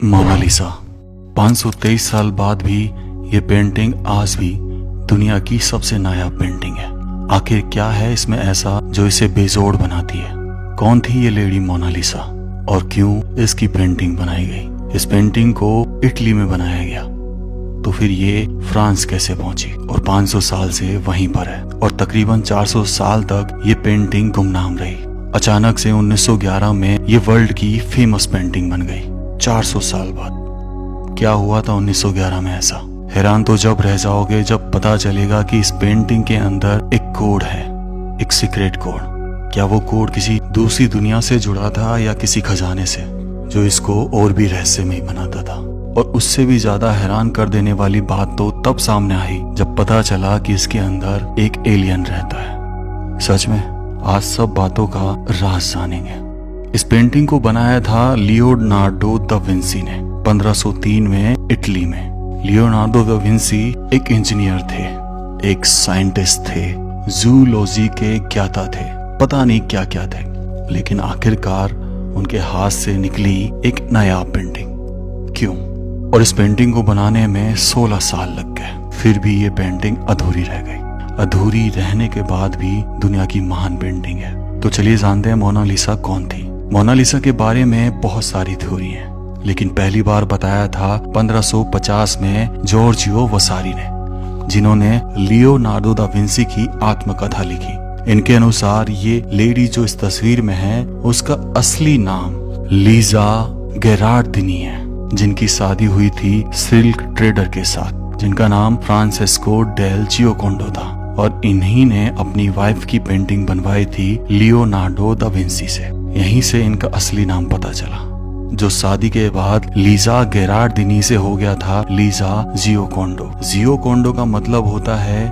Mona Lisa 523 साल बाद भी ये पेंटिंग आज भी दुनिया की सबसे नायाब पेंटिंग है। आखिर क्या है इसमें ऐसा जो इसे बेजोड़ बनाती है? कौन थी ये लेडी मोनालिसा और क्यों इसकी पेंटिंग बनाई गई? इस पेंटिंग को इटली में बनाया गया तो फिर ये फ्रांस कैसे पहुंची और 500 साल से वहीं पर है और तकरीबन 400 साल तक ये पेंटिंग गुमनाम रही। अचानक से 1911 में ये वर्ल्ड की फेमस पेंटिंग बन गई। 400 साल बाद क्या हुआ था 1911 में ऐसा? हैरान तो जब रह जाओगे जब पता चलेगा कि इस पेंटिंग के अंदर एक कोड है, एक सीक्रेट कोड। क्या वो कोड किसी दूसरी दुनिया से जुड़ा था या किसी खजाने से जो इसको और भी रहस्यमय बनाता था? और उससे भी ज्यादा हैरान कर देने वाली बात तो तब सामने आई जब पता चला कि इसके अंदर एक एलियन रहता है। सच में आज सब बातों का राज जानेंगे। इस पेंटिंग को बनाया था लियोनार्डो दा विंसी ने 1503 में इटली में। लियोनार्डो दा विंसी एक इंजीनियर थे, एक साइंटिस्ट थे, जूलॉजी के ज्ञाता थे, पता नहीं क्या क्या थे, लेकिन आखिरकार उनके हाथ से निकली एक नायाब पेंटिंग। क्यों? और इस पेंटिंग को बनाने में 16 साल लग गए। फिर भी ये पेंटिंग अधूरी रह गई। अधूरी रहने के बाद भी दुनिया की महान पेंटिंग है। तो चलिए जानते हैं मोनालिसा कौन थी। मोनालिसा के बारे में बहुत सारी थ्योरी हैं, लेकिन पहली बार बताया था 1550 में जॉर्जियो वसारी ने, जिन्होंने लियोनार्डो दा विंसी की आत्मकथा लिखी। इनके अनुसार ये लेडी जो इस तस्वीर में है उसका असली नाम लीजा गेरार्डिनी है, जिनकी शादी हुई थी सिल्क ट्रेडर के साथ जिनका नाम फ्रांसेस्को डेल जियोकोंडो था, और इन्हीं ने अपनी वाइफ की पेंटिंग बनवाई थी लियोनार्डो दा विंसी से। यहीं से इनका असली नाम पता चला, जो शादी के बाद लीजा गेरार्डिनी से हो गया था लीजा जियोकोंडो। जियोकोंडो का मतलब होता है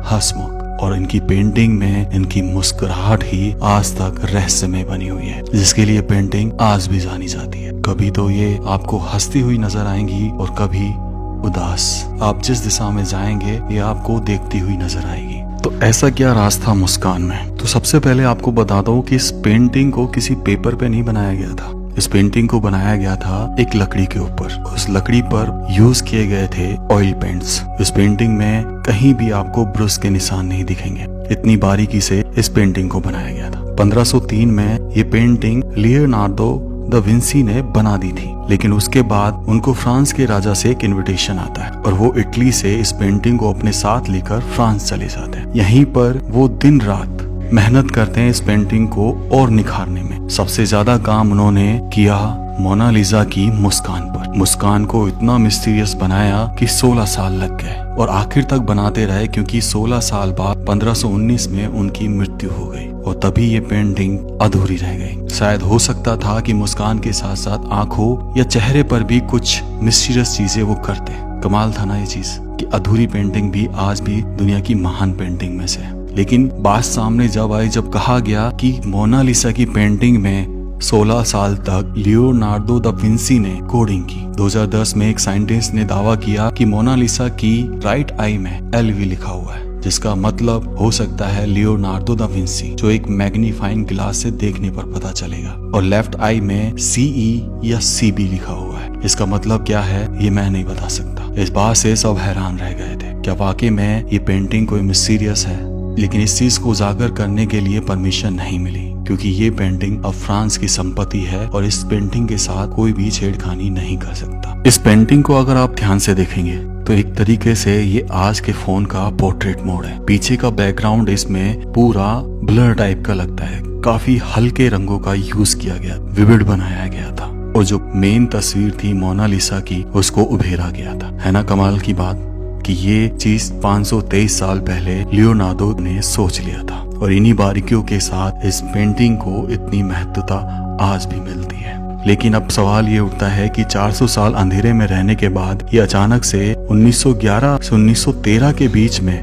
हंसमुख, और इनकी पेंटिंग में इनकी मुस्कुराहट ही आज तक रहस्यमय बनी हुई है, जिसके लिए पेंटिंग आज भी जानी जाती है। कभी तो ये आपको हंसती हुई नजर आएंगी और कभी उदास। आप जिस दिशा में जाएंगे ये आपको देखती हुई नजर आएगी। तो ऐसा क्या राज था मुस्कान में? तो सबसे पहले आपको बता दो कि इस पेंटिंग को किसी पेपर पे नहीं बनाया गया था। इस पेंटिंग को बनाया गया था एक लकड़ी के ऊपर। उस लकड़ी पर यूज किए गए थे ऑयल पेंट्स। इस पेंटिंग में कहीं भी आपको ब्रश के निशान नहीं दिखेंगे। इतनी बारीकी से इस पेंटिंग को बनाया गया था। 1503 में ये पेंटिंग लियोनार्डो दा विंसी ने बना दी थी, लेकिन उसके बाद उनको फ्रांस के राजा से एक इनविटेशन आता है और वो इटली से इस पेंटिंग को अपने साथ लेकर फ्रांस चले जाते हैं। यहीं पर वो दिन रात मेहनत करते हैं इस पेंटिंग को और निखारने में। सबसे ज्यादा काम उन्होंने किया मोनालिसा की मुस्कान पर। मुस्कान को इतना मिस्टीरियस बनाया कि 16 साल लग गए और आखिर तक बनाते रहे, क्योंकि 16 साल बाद 1519 में उनकी मृत्यु हो गई और तभी ये पेंटिंग अधूरी रह गई। शायद हो सकता था कि मुस्कान के साथ साथ आंखों या चेहरे पर भी कुछ मिस्टीरियस चीजें वो करते। कमाल था ना ये चीज कि अधूरी पेंटिंग भी आज भी दुनिया की महान पेंटिंग में से है। लेकिन बात सामने जब आई, जब कहा गया कि मोनालिसा की पेंटिंग में 16 साल तक लियोनार्डो दा विंसी ने कोडिंग की। 2010 में एक साइंटिस्ट ने दावा किया कि मोनालिसा की राइट आई में LV लिखा हुआ है, जिसका मतलब हो सकता है लियोनार्डो दा विंसी, जो एक मैग्नीफाइंग ग्लास से देखने पर पता चलेगा। और लेफ्ट आई में CE या CB लिखा हुआ है। इसका मतलब क्या है ये मैं नहीं बता सकता। इस बात से सब हैरान रह गए थे। क्या वाकई में ये पेंटिंग कोई मिस्टीरियस है? लेकिन इस चीज को उजागर करने के लिए परमिशन नहीं मिली, क्योंकि ये पेंटिंग अब फ्रांस की संपत्ति है और इस पेंटिंग के साथ कोई भी छेड़खानी नहीं कर सकता। इस पेंटिंग को अगर आप ध्यान से देखेंगे तो एक तरीके से ये आज के फोन का पोर्ट्रेट मोड है। पीछे का बैकग्राउंड इसमें पूरा ब्लर टाइप का लगता है। काफी हल्के रंगों का यूज किया गया, विविड बनाया गया था, और जो मेन तस्वीर थी मोनालिसा की उसको उभेरा गया था। है ना कमाल की बात कि ये चीज 523 साल पहले लियोनार्डो ने सोच लिया था, और इन्हीं बारीकियों के साथ इस पेंटिंग को इतनी महत्वता आज भी मिलती है। लेकिन अब सवाल ये उठता है कि 400 साल अंधेरे में रहने के बाद ये अचानक से 1911 से 1913 के बीच में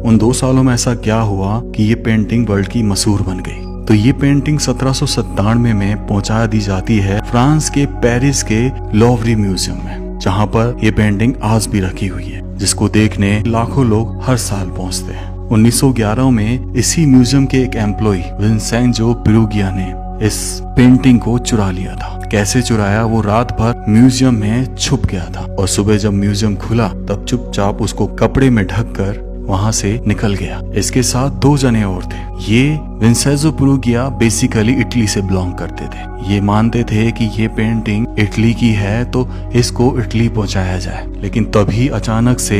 उन 2 सालों में ऐसा क्या हुआ कि ये पेंटिंग वर्ल्ड की मशहूर बन गई? तो ये पेंटिंग 1797 में पहुंचा दी जाती है फ्रांस के पेरिस के लोवरी म्यूजियम में, जहाँ पर ये पेंटिंग आज भी रखी हुई है, जिसको देखने लाखों लोग हर साल पहुंचते हैं। 1911 में इसी म्यूजियम के एक एम्प्लॉय विंसेंजो पेरुगिया ने इस पेंटिंग को चुरा लिया था। कैसे चुराया? वो रात भर म्यूजियम में छुप गया था और सुबह जब म्यूजियम खुला तब चुपचाप उसको कपड़े में ढककर वहां से निकल गया। इसके साथ 2 जने और थे। ये विंसेंजो पेरुगिया बेसिकली इटली से बिलोंग करते थे। ये मानते थे कि ये पेंटिंग इटली की है तो इसको इटली पहुंचाया जाए। लेकिन तभी अचानक से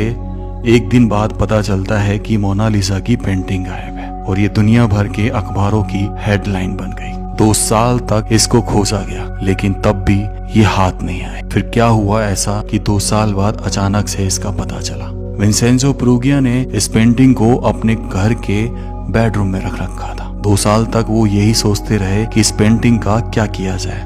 एक दिन बाद पता चलता है कि मोनालिसा की पेंटिंग गायब है और ये दुनिया भर के अखबारों की हेडलाइन बन गई। 2 साल तक इसको खोजा गया लेकिन तब भी ये हाथ नहीं आए। फिर क्या हुआ ऐसा कि 2 साल बाद अचानक से इसका पता चला। विंसेंजो पेरुगिया ने इस पेंटिंग को अपने घर के बेडरूम में रख रखा था। 2 साल तक वो यही सोचते रहे कि इस पेंटिंग का क्या किया जाए।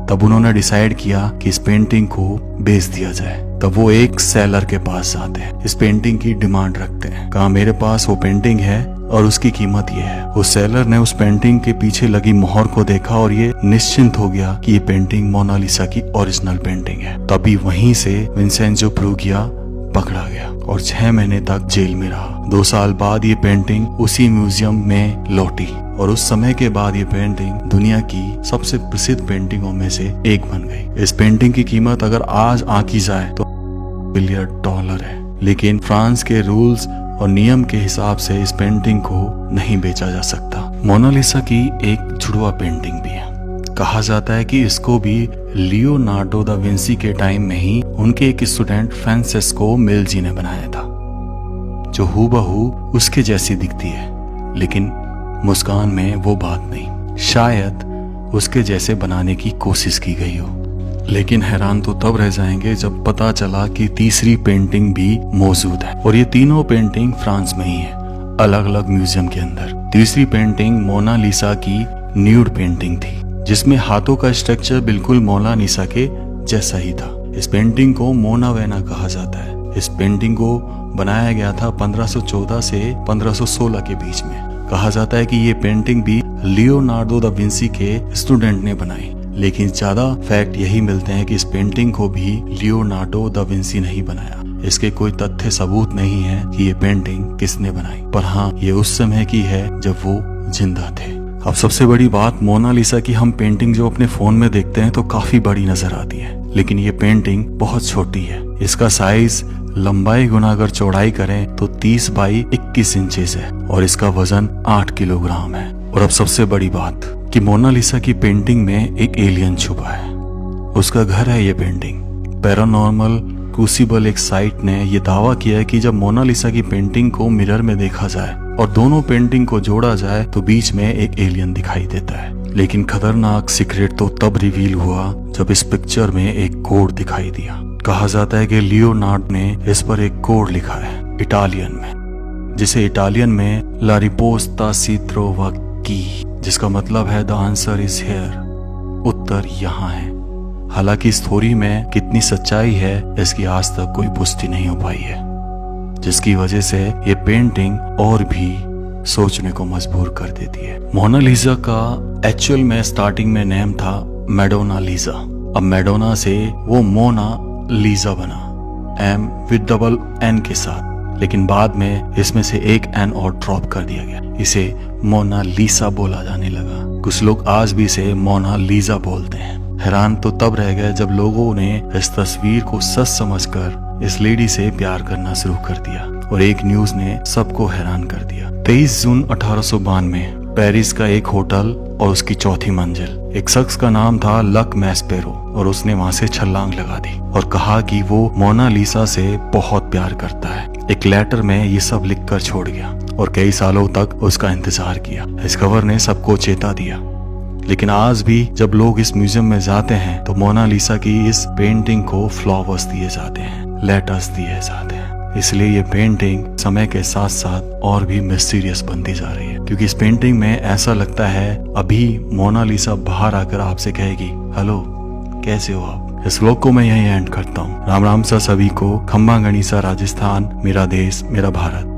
तब उन्होंने डिसाइड किया कि इस पेंटिंग को बेच दिया जाए। तब वो एक सेलर के पास जाते हैं, इस पेंटिंग की डिमांड रखते हैं। कहा मेरे पास वो पेंटिंग है और उसकी कीमत ये है। उस सेलर ने उस पेंटिंग के पीछे लगी मोहर को देखा और ये निश्चिंत हो गया कि ये पेंटिंग मोनालिसा की ओरिजिनल पेंटिंग है। तभी वहीं से विंसेंजो पेरुगिया पकड़ा गया और 6 महीने तक जेल में रहा। 2 साल बाद ये पेंटिंग उसी म्यूजियम में लौटी और उस समय के बाद ये पेंटिंग दुनिया की सबसे प्रसिद्ध पेंटिंगों में से एक बन गई। इस पेंटिंग की कीमत अगर आज आंकी जाए तो $1 बिलियन है। लेकिन फ्रांस के रूल्स और नियम के हिसाब से इस पेंटिंग को नहीं बेचा जा सकता। मोनालिसा की एक जुड़वा पेंटिंग भी है। कहा जाता है कि इसको भी लियोनार्डो दा विंसी के टाइम में ही उनके एक स्टूडेंट फ्रांसेस्को मेल्जी ने बनाया था, जो हूबहू उसके जैसी दिखती है लेकिन मुस्कान में वो बात नहीं। शायद उसके जैसे बनाने की कोशिश की गई हो। लेकिन हैरान तो तब रह जाएंगे जब पता चला कि तीसरी पेंटिंग भी मौजूद है और ये तीनों पेंटिंग फ्रांस में ही है, अलग अलग म्यूजियम के अंदर। तीसरी पेंटिंग मोनालिसा की न्यूड पेंटिंग थी जिसमें हाथों का स्ट्रक्चर बिल्कुल मोनालिसा के जैसा ही था। इस पेंटिंग को मोना वेना कहा जाता है। इस पेंटिंग को बनाया गया था 1514 से 1516 के बीच में। कहा जाता है कि ये पेंटिंग भी लियोनार्डो दा विंसी के स्टूडेंट ने बनाई। लेकिन ज्यादा फैक्ट यही मिलते हैं कि इस पेंटिंग को भी लियोनार्डो दा विंसी नहीं बनाया। इसके कोई तथ्य सबूत नहीं है कि ये पेंटिंग किसने बनाई, पर हाँ ये उस समय की है जब वो जिंदा थे। अब सबसे बड़ी बात, मोनालिसा की हम पेंटिंग जो अपने फोन में देखते हैं तो काफी बड़ी नजर आती है, लेकिन ये पेंटिंग बहुत छोटी है। इसका साइज लंबाई गुना अगर चौड़ाई करें तो 30 बाई 21 इंचेस है और इसका वजन 8 किलोग्राम है। और अब सबसे बड़ी बात कि मोनालिसा की पेंटिंग में एक एलियन छुपा है, उसका घर है ये पेंटिंग। पैरानॉर्मल क्रूसिबल एक साइट ने ये दावा किया है कि जब मोनालिसा की पेंटिंग को मिरर में देखा जाए और दोनों पेंटिंग को जोड़ा जाए तो बीच में एक एलियन दिखाई देता है। लेकिन खतरनाक सीक्रेट तो तब रिवील हुआ जब इस पिक्चर में एक कोड दिखाई दिया। कहा जाता है कि लियोनार्डो ने इस पर एक कोड लिखा है इटालियन में, जिसे इटालियन में ला रिपोस्ता si trova qui, जिसका मतलब है द आंसर इज हियर, उत्तर यहाँ है। हालांकि इस थ्योरी में कितनी सच्चाई है इसकी आज तक कोई पुष्टि नहीं हो पाई है, जिसकी वजह से ये पेंटिंग और भी सोचने को मजबूर कर देती है। मोनालिसा का एक्चुअल में स्टार्टिंग में नेम था मैडोना लीजा। अब मैडोना से वो मोना लीजा बना, एम विद डबल एन के साथ, लेकिन बाद में इसमें से एक एन और ड्रॉप कर दिया गया। इसे मोनालिसा बोला जाने लगा। कुछ लोग आज भी इसे मोनालिसा बोलते हैं। हैरान तो तब रह गए जब लोगों ने इस तस्वीर को सच समझकर इस लेडी से प्यार करना शुरू कर दिया और एक न्यूज ने सबको हैरान कर दिया। 23 जून 1892 पेरिस का एक होटल और उसकी चौथी मंजिल, एक शख्स का नाम था लक मैस्पेरो, और उसने वहां से छलांग लगा दी और कहा कि वो मोनालिसा से बहुत प्यार करता है। एक लेटर में ये सब लिखकर छोड़ गया और कई सालों तक उसका इंतजार किया। इस खबर ने सबको चेता दिया। लेकिन आज भी जब लोग इस म्यूजियम में जाते हैं तो मोनालिसा की इस पेंटिंग को फ्लावर्स दिए जाते हैं, लेटर्स दिए जाते हैं। इसलिए ये पेंटिंग समय के साथ साथ और भी मिस्टीरियस बनती जा रही है, क्योंकि इस पेंटिंग में ऐसा लगता है अभी मोनालिसा बाहर आकर आपसे कहेगी हेलो कैसे हो आप। इस व्लॉग को मैं यहीं एंड करता हूँ। राम राम सा सभी को। खम्बा गणिसा राजस्थान, मेरा देश मेरा भारत।